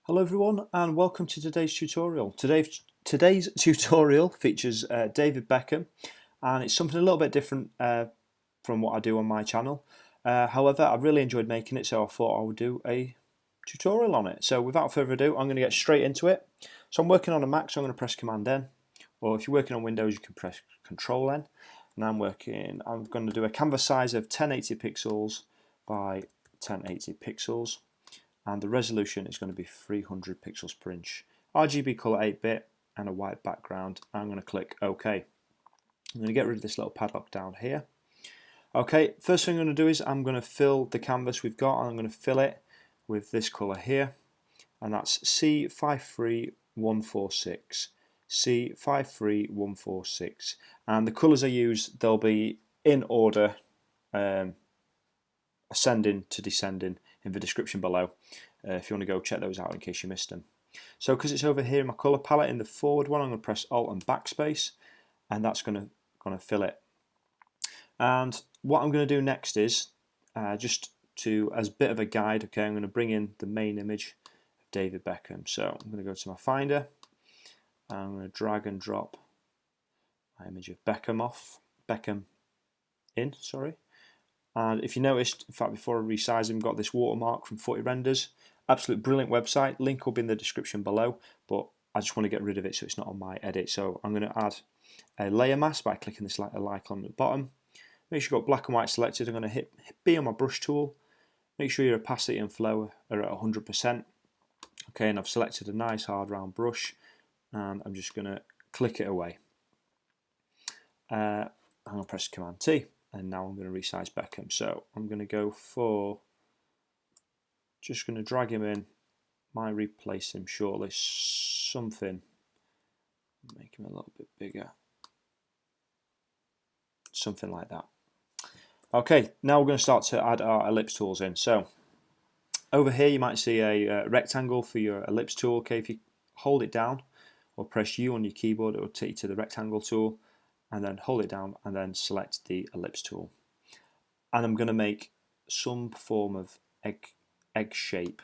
Hello everyone and welcome to today's tutorial. Today's tutorial features David Beckham, and it's something a little bit different from what I do on my channel. However, I really enjoyed making it, so I thought I would do a tutorial on it. So without further ado, I'm going to get straight into it. So I'm working on a Mac, so I'm going to press Command N, or if you're working on Windows you can press Control N. And I'm going to do a canvas size of 1080 pixels by 1080 pixels. And the resolution is going to be 300 pixels per inch. RGB color 8-bit and a white background. I'm going to click OK. I'm going to get rid of this little padlock down here. Okay, first thing I'm going to do is I'm going to fill the canvas we've got, and I'm going to fill it with this color here, and that's C53146. C53146. And the colors I use, they'll be in order, ascending to descending, in the description below if you want to go check those out in case you missed them. So because it's over here in my colour palette in the forward one, I'm going to press Alt and Backspace, and that's going to fill it. And what I'm going to do next is just as a bit of a guide, okay, I'm going to bring in the main image of David Beckham. So I'm going to go to my Finder and I'm going to drag and drop my image of Beckham in. And if you noticed, in fact, before I resize him, got this watermark from Footy Renders. Absolute brilliant website. Link will be in the description below, but I just want to get rid of it so it's not on my edit. So I'm going to add a layer mask by clicking this little icon at the bottom. Make sure you've got black and white selected. I'm going to hit B on my brush tool. Make sure your opacity and flow are at 100%. Okay, and I've selected a nice hard round brush, and I'm just going to click it away. I'm going to press Command T. And now I'm going to resize Beckham. So I'm going to go for, just going to drag him in, might replace him shortly, something, make him a little bit bigger, something like that. Okay, now we're going to start to add our ellipse tools in. So over here you might see a rectangle for your ellipse tool. Okay, if you hold it down or press U on your keyboard, it will take you to the rectangle tool, and then hold it down and then select the ellipse tool. And I'm going to make some form of egg shape.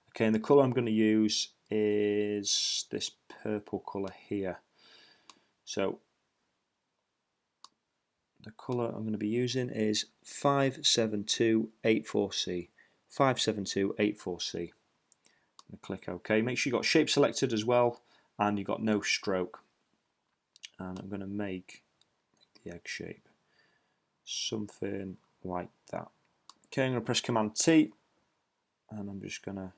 Okay, and the colour I'm going to use is this purple colour here. So the colour I'm going to be using is 57284C. 57284C. I'm going to click OK. Make sure you've got shape selected as well, and you've got no stroke. And I'm going to make the egg shape something like that. Okay, I'm going to press Command T, and I'm just going to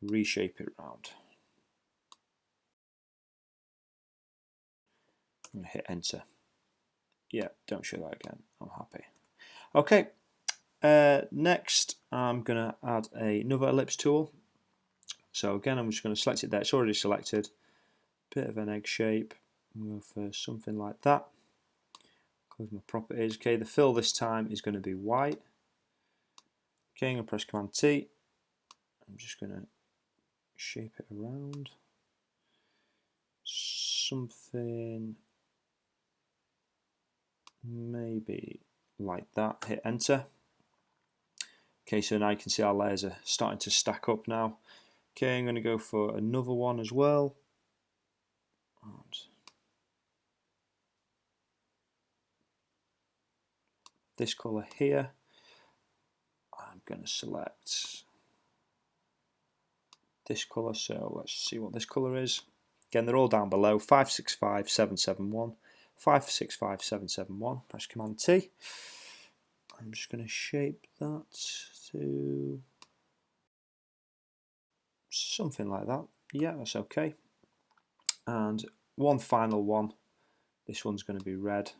reshape it round. I'm going to hit Enter. Yeah, don't show that again. I'm happy. Okay, next I'm going to add another ellipse tool. So again, I'm just going to select it there. It's already selected. Bit of an egg shape. I'll go for something like that. Close my properties. Okay, the fill this time is going to be white. Okay, I'm going to press Command T. I'm just going to shape it around. Something maybe like that. Hit Enter. Okay, so now you can see our layers are starting to stack up now. Okay, I'm going to go for another one as well. And this colour here, I'm going to select this colour, so let's see what this colour is. Again, they're all down below, 565771, 565771, press Command T. I'm just going to shape that to something like that. Yeah, that's okay. And one final one, this one's going to be red.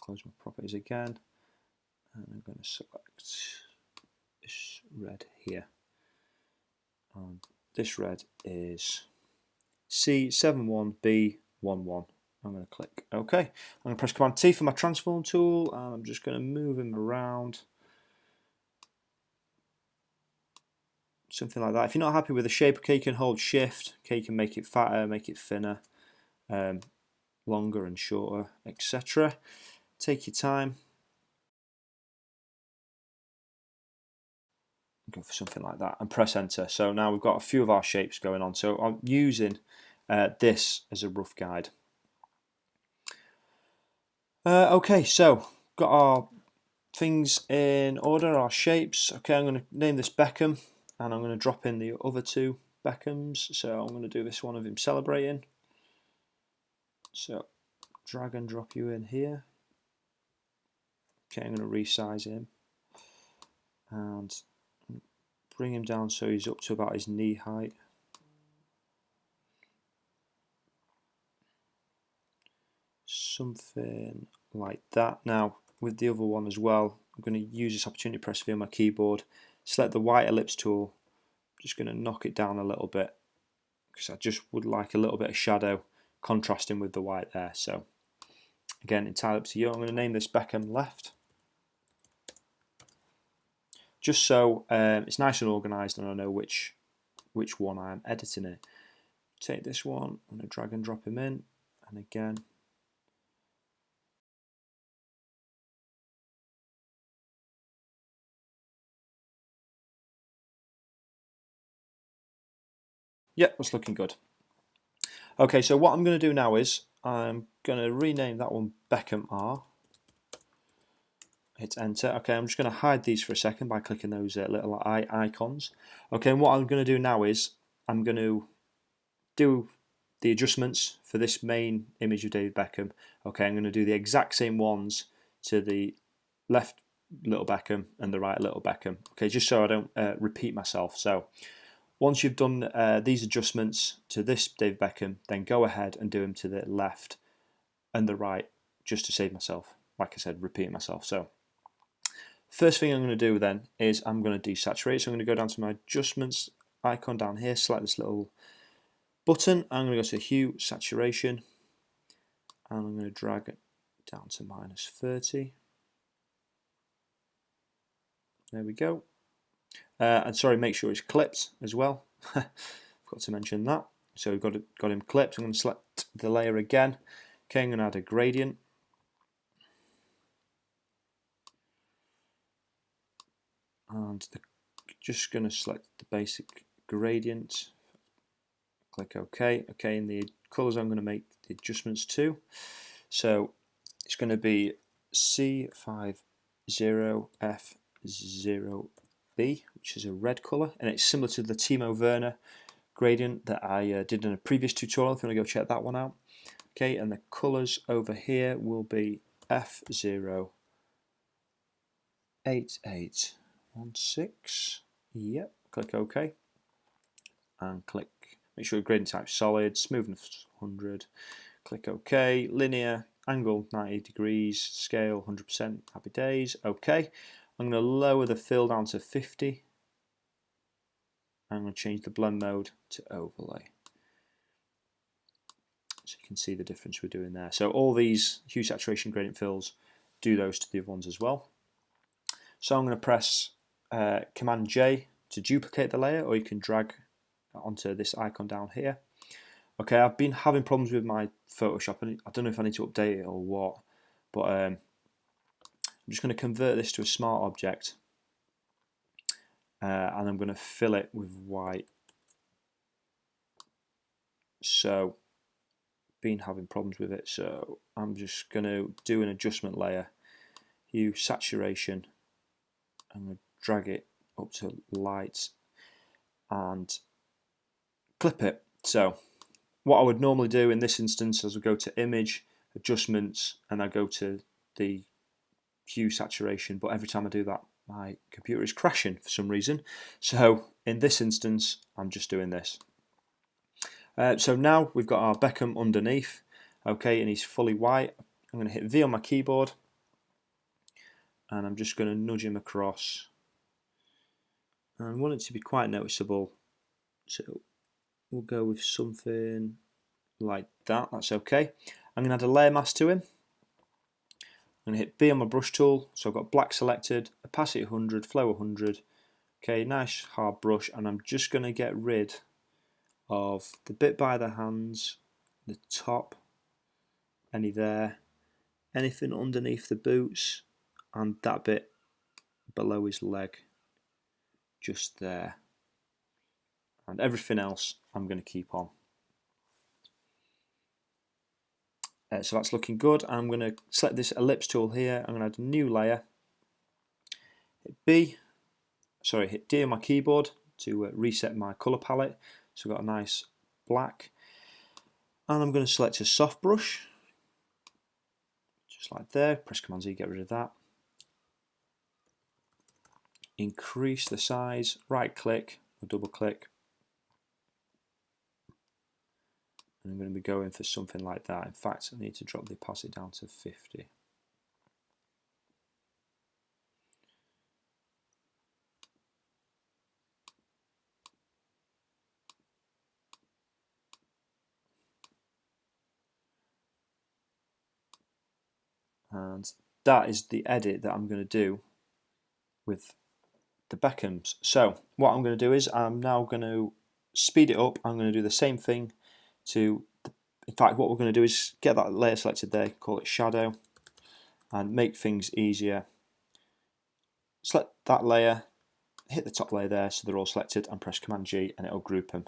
Close my properties again, and I'm going to select this red here. And this red is C71B11. I'm going to click OK. I'm going to press Command T for my transform tool, and I'm just going to move him around. Something like that. If you're not happy with the shape, okay, you can hold Shift. Okay, you can make it fatter, make it thinner, longer and shorter, etc. Take your time. go for something like that, and press enter. So now we've got a few of our shapes going on. So I'm using this as a rough guide. Okay, so got our things in order, our shapes. Okay, I'm going to name this Beckham, and I'm going to drop in the other two Beckhams. So I'm going to do this one of him celebrating. So drag and drop you in here. Okay, I'm going to resize him and bring him down so he's up to about his knee height. Something like that. Now with the other one as well, I'm going to use this opportunity to press V on my keyboard, select the white ellipse tool, just going to knock it down a little bit because I just would like a little bit of shadow contrasting with the white there. So again, entirely up to you. I'm going to name this Beckham Left, just so it's nice and organised and I know which one I'm editing it. Take this one, I'm going to drag and drop him in, and again yep, that's looking good. Okay, so what I'm going to do now is I'm going to rename that one Beckham R. Hit enter. Okay, I'm just going to hide these for a second by clicking those little icons. Okay, and what I'm going to do now is I'm going to do the adjustments for this main image of David Beckham. Okay, I'm going to do the exact same ones to the left little Beckham and the right little Beckham. Okay, just so I don't repeat myself. So once you've done these adjustments to this David Beckham, then go ahead and do them to the left and the right, just to save myself. Like I said, repeating myself. So first thing I'm going to do then is I'm going to desaturate. So I'm going to go down to my adjustments icon down here, select this little button. I'm going to go to hue, saturation, and I'm going to drag it down to -30. There we go. And sorry, make sure it's clipped as well. Forgot to mention that. So we've got him clipped. I'm going to select the layer again. Okay, I'm going to add a gradient. And just going to select the basic gradient. Click OK. Okay, and the colours I'm going to make the adjustments to. So it's going to be C50F0B, which is a red colour, and it's similar to the Timo Werner gradient that I did in a previous tutorial. If you want to go check that one out. Okay, and the colours over here will be F08816. Yep, click OK, and make sure your gradient type solid, smoothness 100. Click OK, linear, angle 90 degrees, scale 100%, happy days. OK, I'm going to lower the fill down to 50. I'm going to change the blend mode to overlay. So you can see the difference we're doing there. So all these hue, saturation, gradient fills, do those to the other ones as well. So I'm going to press Command J to duplicate the layer, or you can drag onto this icon down here. Okay, I've been having problems with my Photoshop, and I don't know if I need to update it or what, but I'm just going to convert this to a smart object, and I'm going to fill it with white. So been having problems with it, so I'm just going to do an adjustment layer, hue, saturation. I'm going to drag it up to light and clip it. So what I would normally do in this instance is I go to image, adjustments, and I go to the hue, saturation, but every time I do that my computer is crashing for some reason. So in this instance I'm just doing this. So now we've got our Beckham underneath, okay, and he's fully white. I'm going to hit V on my keyboard, and I'm just going to nudge him across. And I want it to be quite noticeable, so we'll go with something like that. That's okay. I'm going to add a layer mask to him. I'm going to hit B on my brush tool, so I've got black selected, opacity 100, flow 100. Okay, nice hard brush, and I'm just going to get rid of the bit by the hands, the top, any there, anything underneath the boots, and that bit below his leg. just there. And everything else I'm going to keep on. So that's looking good. I'm going to select this ellipse tool here. I'm going to add a new layer. Hit D on my keyboard to reset my colour palette. So I've got a nice black. And I'm going to select a soft brush. Just like there. Press Command Z, get rid of that. Increase the size, right click or double click. And I'm going to be going for something like that. In fact, I need to drop the opacity down to 50. And that is the edit that I'm going to do with the Beckhams. So what I'm going to do is I'm now going to speed it up. I'm going to do the same thing to, in fact, what we're going to do is get that layer selected there, call it shadow, and make things easier. Select that layer, hit the top layer there so they're all selected, and press Command G and it'll group them.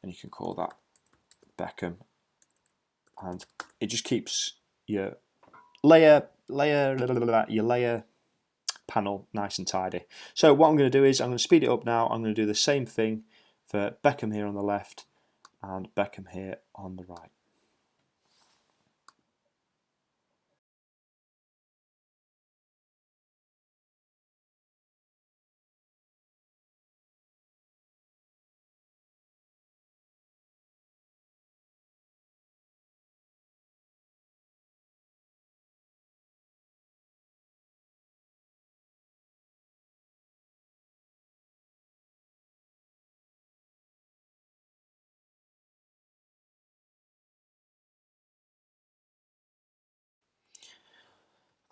And you can call that Beckham. And it just keeps your layer panel nice and tidy. So what I'm going to do is I'm going to speed it up now. I'm going to do the same thing for Beckham here on the left and Beckham here on the right.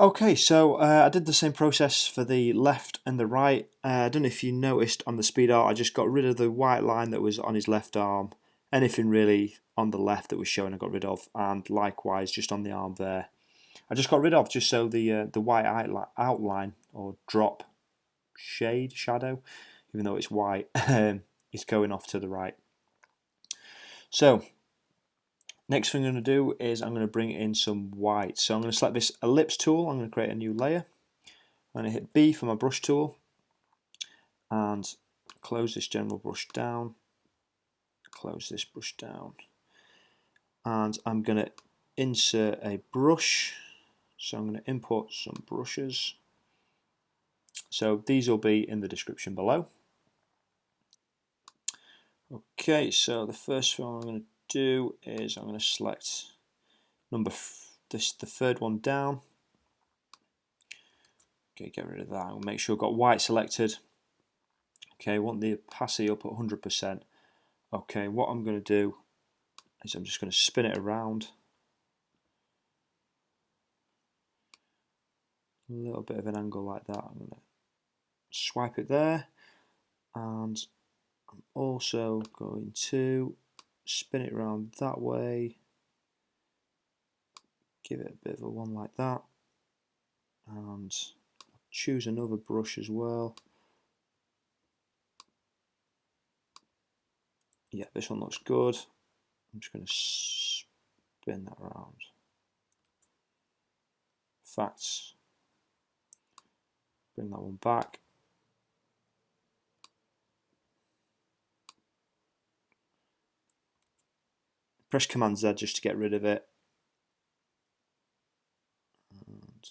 Okay, so I did the same process for the left and the right. I don't know if you noticed on the speed art, I just got rid of the white line that was on his left arm. Anything really on the left that was showing I got rid of, and likewise just on the arm there. I just got rid of just so the white outline or drop shadow, even though it's white, is going off to the right. So next thing I'm going to do is I'm going to bring in some white. So I'm going to select this ellipse tool. I'm going to create a new layer. I'm going to hit B for my brush tool and close this general brush down. Close this brush down. And I'm going to insert a brush. So I'm going to import some brushes. So these will be in the description below. Okay, so the first one I'm going to do is I'm going to select the third one down. Okay, get rid of that. I'll make sure I've got white selected. Okay, I want the opacity up at 100%. Okay, what I'm going to do is I'm just going to spin it around. A little bit of an angle like that. I'm going to swipe it there, and I'm also going to spin it around that way. Give it a bit of a one like that, and choose another brush as well. Yeah, this one looks good. I'm just going to spin that around. In fact, bring that one back. Press Command Z just to get rid of it. And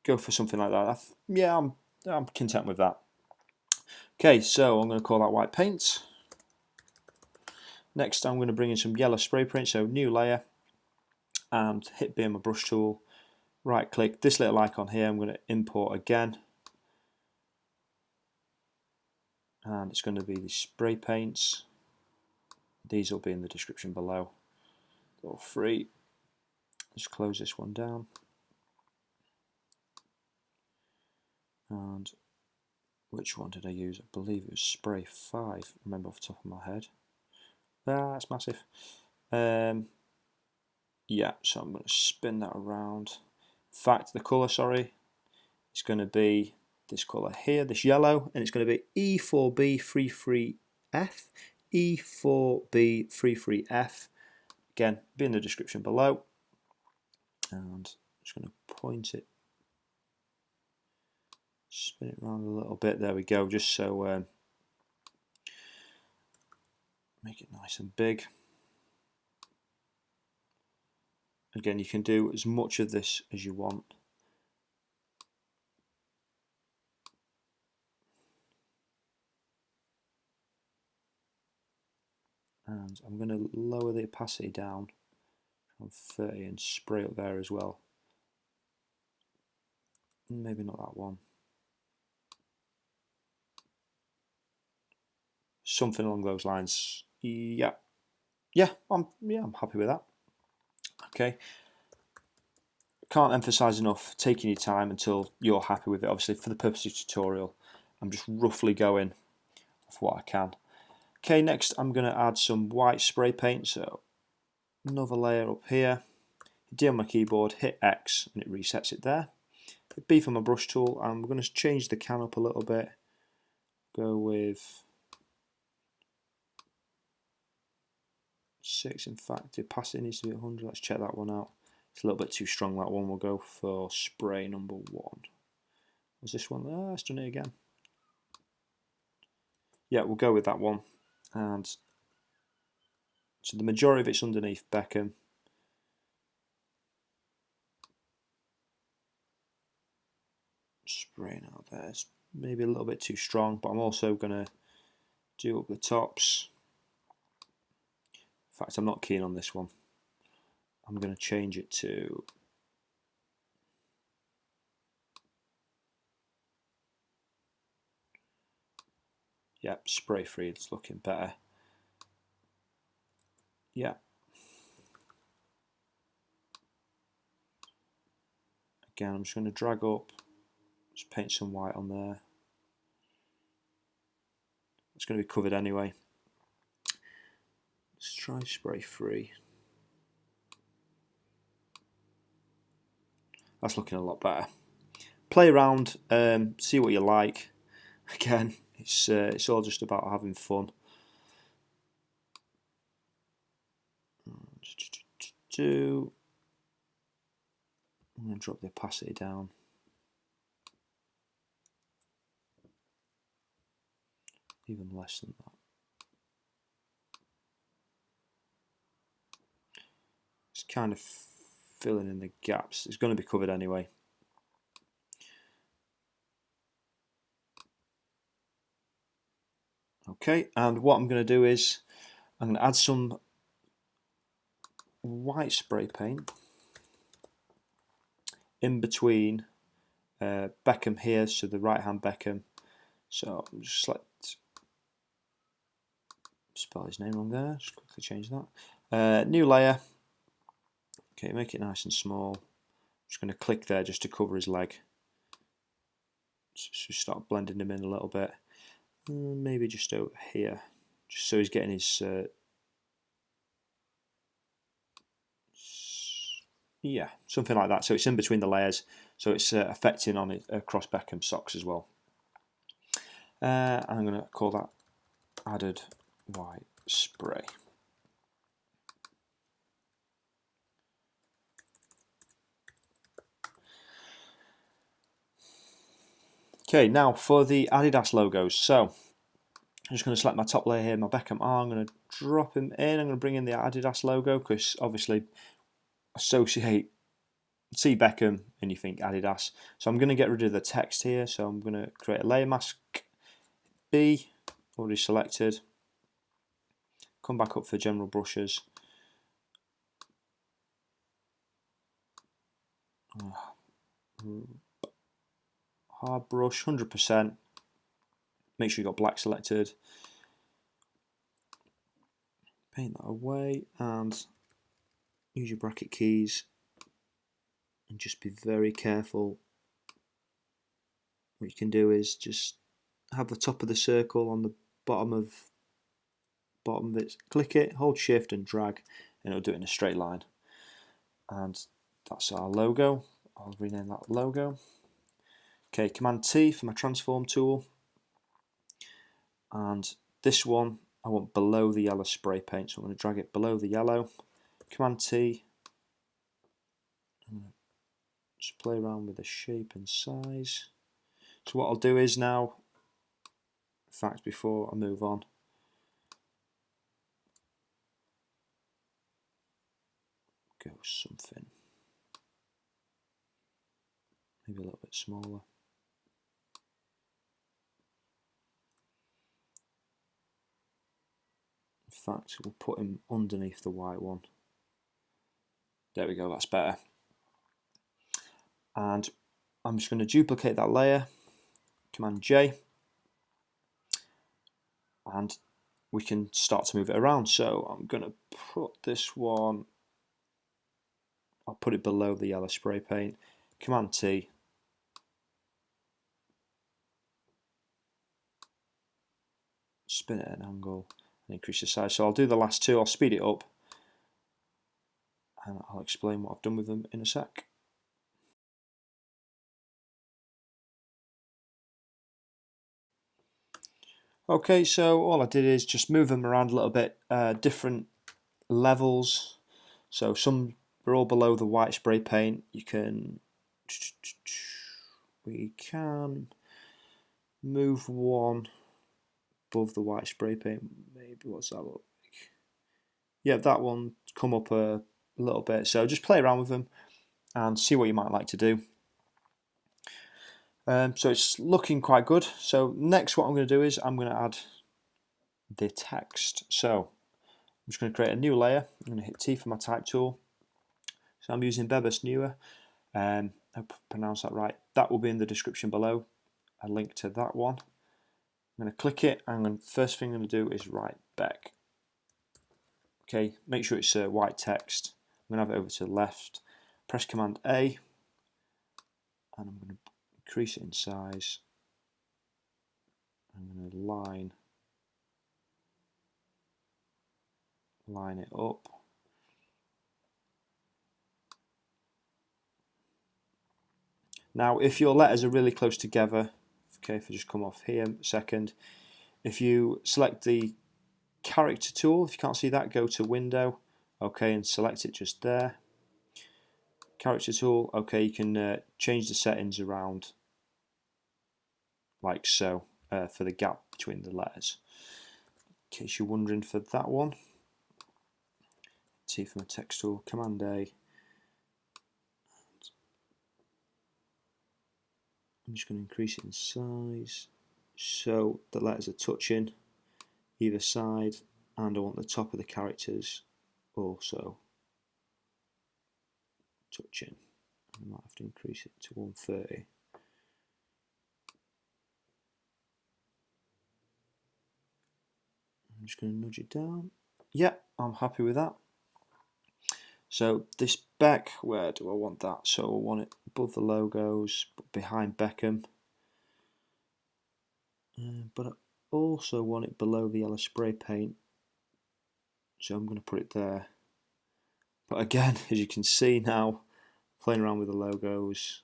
go for something like that. Yeah, I'm content with that. Okay, so I'm going to call that white paint. Next, I'm going to bring in some yellow spray paint, so new layer, and hit B on my brush tool. Right click this little icon here. I'm going to import again, and it's going to be the spray paints. These will be in the description below. All three. Just close this one down. And which one did I use? I believe it was spray 5. Remember off the top of my head. That's massive. Yeah, so I'm going to spin that around. fact, the colour, sorry, is going to be this colour here, this yellow, and it's going to be E4B33F, E4B33F. Again, be in the description below. And I'm just going to point it, spin it around a little bit. There we go, just so make it nice and big. Again, you can do as much of this as you want. And I'm going to lower the opacity down from 30 and spray up there as well. Maybe not that one. Something along those lines. Yeah, I'm happy with that. Okay. Can't emphasize enough taking your time until you're happy with it. Obviously, for the purpose of the tutorial, I'm just roughly going off what I can. Okay, next I'm going to add some white spray paint. So another layer up here. D on my keyboard, hit X, and it resets it there. Hit B for my brush tool, and we're going to change the can up a little bit. Go with 6. In fact, the opacity needs to be 100. Let's check that one out. It's a little bit too strong, that one. We'll go for spray number 1. Was this one there? Let's do it again. Yeah, we'll go with that one. And so the majority of it's underneath Beckham. Spraying out there. It's maybe a little bit too strong, but I'm also going to do up the tops. In fact, I'm not keen on this one. I'm going to change it to spray free. It's looking better. Yeah. Again, I'm just going to drag up, just paint some white on there. It's going to be covered anyway. Let's try spray free. That's looking a lot better. Play around, see what you like. Again, it's all just about having fun. I'm going to drop the opacity down. Even less than that. It's kind of filling in the gaps. It's going to be covered anyway. Okay, and what I'm going to do is I'm going to add some white spray paint in between Beckham here, so the right hand Beckham. So I'm just spell his name wrong there, just quickly change that. New layer. Okay, make it nice and small. I'm just going to click there just to cover his leg. So start blending him in a little bit. Maybe just over here, just so he's getting his yeah, something like that. So it's in between the layers, so it's affecting on it across Beckham's socks as well. And I'm going to call that added white spray. Okay, now for the Adidas logos. So I'm just going to select my top layer here, my Beckham R. I'm going to drop him in. I'm going to bring in the Adidas logo because obviously see Beckham and you think Adidas. So I'm going to get rid of the text here. So I'm going to create a layer mask. B, already selected. Come back up for general brushes. Hard brush, 100%. Make sure you've got black selected. Paint that away and use your bracket keys and just be very careful. What you can do is just have the top of the circle on the bottom of it. Click it, hold shift and drag, and it'll do it in a straight line. And that's our logo. I'll rename that logo. Okay, Command T for my transform tool. And this one I want below the yellow spray paint, so I'm going to drag it below the yellow. Command T. I'm going to just play around with the shape and size. So what I'll do is now, in fact, before I move on, go something maybe a little bit smaller. In fact, we'll put him underneath the white one. There we go, that's better. And I'm just going to duplicate that layer, Command J, and we can start to move it around. So I'm going to put this one, I'll put it below the yellow spray paint, Command T, spin it at an angle and increase the size. So I'll do the last two, I'll speed it up and I'll explain what I've done with them in a sec. Okay, so all I did is just move them around a little bit, different levels. So some are all below the white spray paint. We can move one above the white spray paint. Maybe what's that look like? Yeah, that one come up a little bit. So just play around with them and see what you might like to do. So it's looking quite good. So next what I'm going to do is I'm going to add the text. So I'm just going to create a new layer. I'm going to hit T for my type tool. So I'm using Bebas Newer. I hope I pronounced that right. That will be in the description below. A link to that one. I'm going to click it and the first thing I'm going to do is write Beck. Okay, make sure it's white text. I'm going to have it over to the left. Press Command A and I'm going to increase it in size. I'm going to line it up. Now if your letters are really close together, okay, if I just come off here a second, if you select the character tool, if you can't see that, go to Window, okay, and select it just there. Character tool, okay, you can change the settings around like so for the gap between the letters. In case you're wondering for that one, T for my text tool, Command A. I'm just going to increase it in size so the letters are touching either side, and I want the top of the characters also touching. I might have to increase it to 130. I'm just going to nudge it down. Yeah, I'm happy with that. So this Beck, where do I want that? So I want it above the logos, behind Beckham. But I also want it below the yellow spray paint. So I'm going to put it there. But again, as you can see now, playing around with the logos.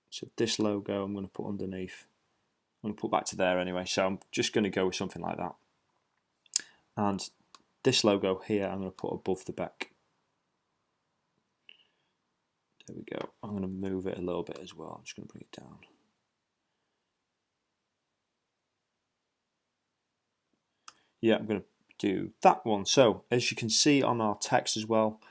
So this logo I'm going to put underneath. I'm going to put back to there anyway. So I'm just going to go with something like that. And this logo here I'm going to put above the Beck. There we go. I'm going to move it a little bit as well. I'm just going to bring it down. Yeah, I'm going to do that one. So as you can see on our text as well,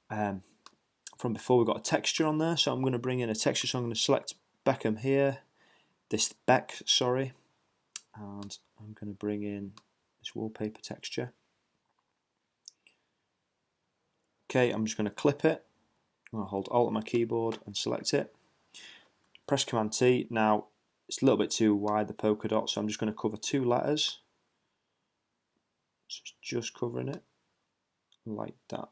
from before we've got a texture on there. So I'm going to bring in a texture. So I'm going to select Beckham here, this Beck, sorry, and I'm going to bring in this wallpaper texture. Okay, I'm just going to clip it. I'll hold Alt on my keyboard and select it. Press Command T. Now it's a little bit too wide, the polka dot, so I'm just going to cover two letters. So it's just covering it like that.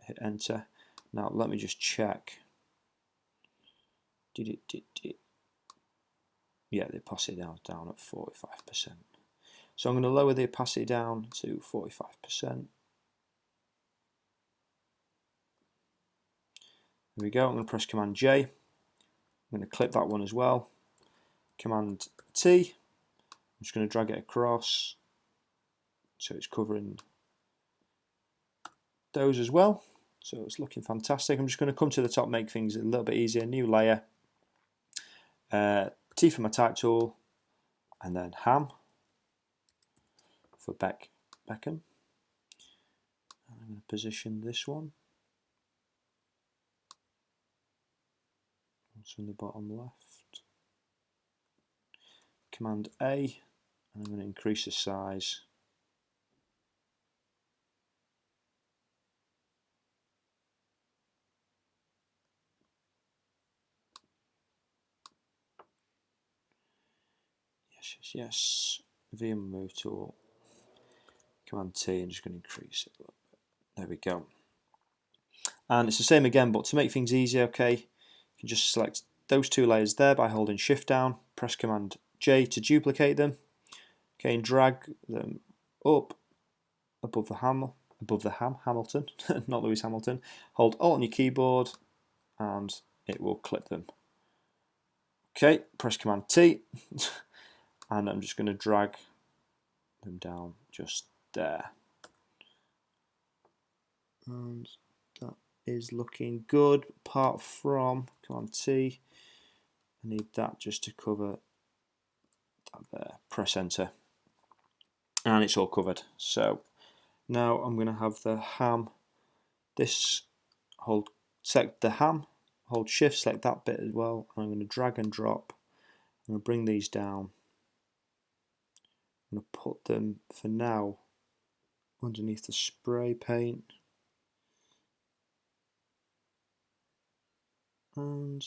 Hit Enter. Now let me just check. Yeah, the opacity down at 45%. So I'm going to lower the opacity down to 45%. There we go. I'm going to press Command J. I'm going to clip that one as well. Command T. I'm just going to drag it across so it's covering those as well. So it's looking fantastic. I'm just going to come to the top, make things a little bit easier. New layer. T for my type tool, and then Ham for Beckham. I'm going to position this one. It's in the bottom left. Command A, and I'm going to increase the size. Yes. V and move tool. Command T, and just going to increase it a little bit. There we go. And it's the same again, but to make things easier, okay, you can just select those two layers there by holding Shift down, press Command J to duplicate them, okay, and drag them up above the Hamilton, not Lewis Hamilton. Hold Alt on your keyboard, and it will clip them. Okay, press Command T, and I'm just going to drag them down just there. And that is looking good, apart from Command T. I need that just to cover that there. Press Enter, and it's all covered. So now I'm going to have the ham. Select the ham, hold Shift, select that bit as well, and I'm going to drag and drop. I'm going to bring these down. I'm going to put them for now underneath the spray paint. And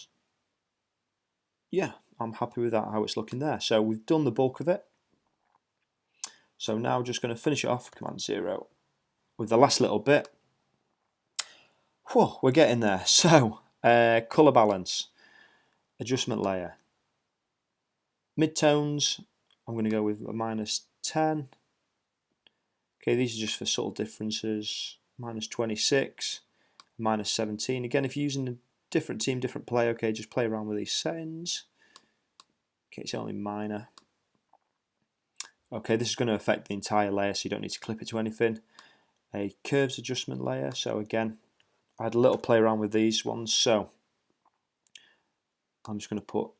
yeah, I'm happy with that, how it's looking there. So we've done the bulk of it. So now just going to finish it off, Command 0, with the last little bit. Whew, we're getting there. So, colour balance, adjustment layer. Midtones, I'm going to go with a -10. Okay, these are just for subtle differences. -26, -17. Again, if you're using a different team, different player, okay, just play around with these settings. Okay, it's only minor. Okay, this is going to affect the entire layer, so you don't need to clip it to anything. A curves adjustment layer, so again, I had a little play around with these ones, so I'm just going to put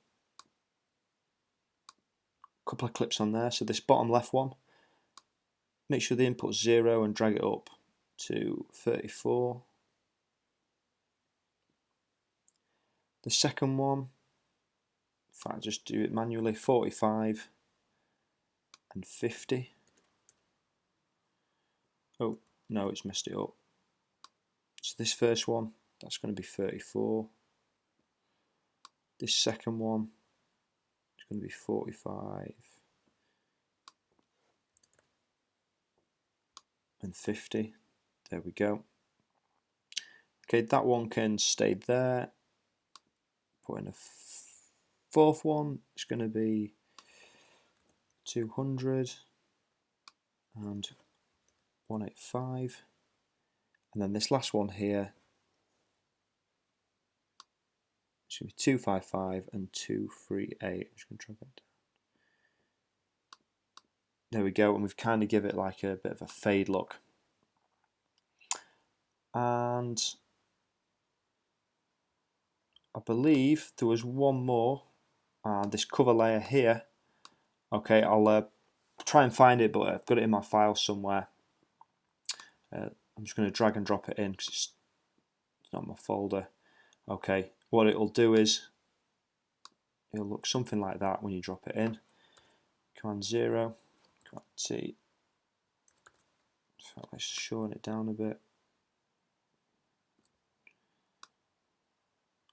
a couple of clips on there. So this bottom left one, make sure the input's 0 and drag it up to 34. The second one, if I just do it manually, 45 and 50. Oh, no, it's messed it up. So this first one, that's going to be 34. This second one, it's going to be 45 and 50. There we go. Okay, that one can stay there. Put in a fourth one, it's going to be 200 and 185. And then this last one here, it should be 255 and 238. I'm just going to drag that down. There we go, and we've kind of give it like a bit of a fade look. And I believe there was one more, this cover layer here. Okay, I'll try and find it, but I've got it in my file somewhere. I'm just going to drag and drop it in because it's not my folder. Okay, what it'll do is it'll look something like that when you drop it in. Command 0, Command T. Felt like shorten it down a bit.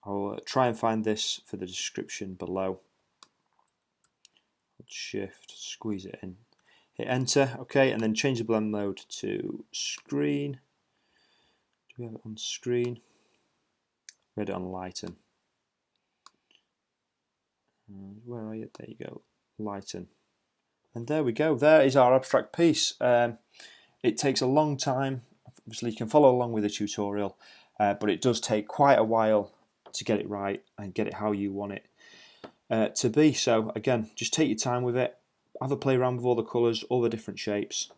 I'll try and find this for the description below. Shift, squeeze it in, hit enter, okay, and then change the blend mode to screen. Do we have it on screen? We had it on lighten. Where are you? There you go, lighten. And there we go, there is our abstract piece. It takes a long time. Obviously you can follow along with the tutorial. but it does take quite a while to get it right and get it how you want it to be. So again, just take your time with it, have a play around with all the colours, all the different shapes.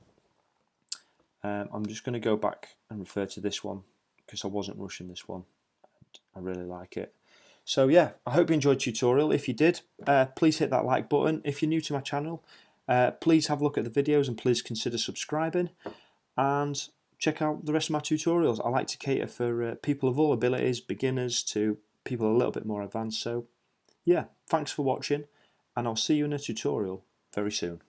I'm just going to go back and refer to this one because I wasn't rushing this one. I really like it. So yeah, I hope you enjoyed the tutorial. If you did, please hit that like button. If you're new to my channel, please have a look at the videos and please consider subscribing and check out the rest of my tutorials. I like to cater for people of all abilities, beginners to people a little bit more advanced. So yeah, thanks for watching and I'll see you in a tutorial very soon.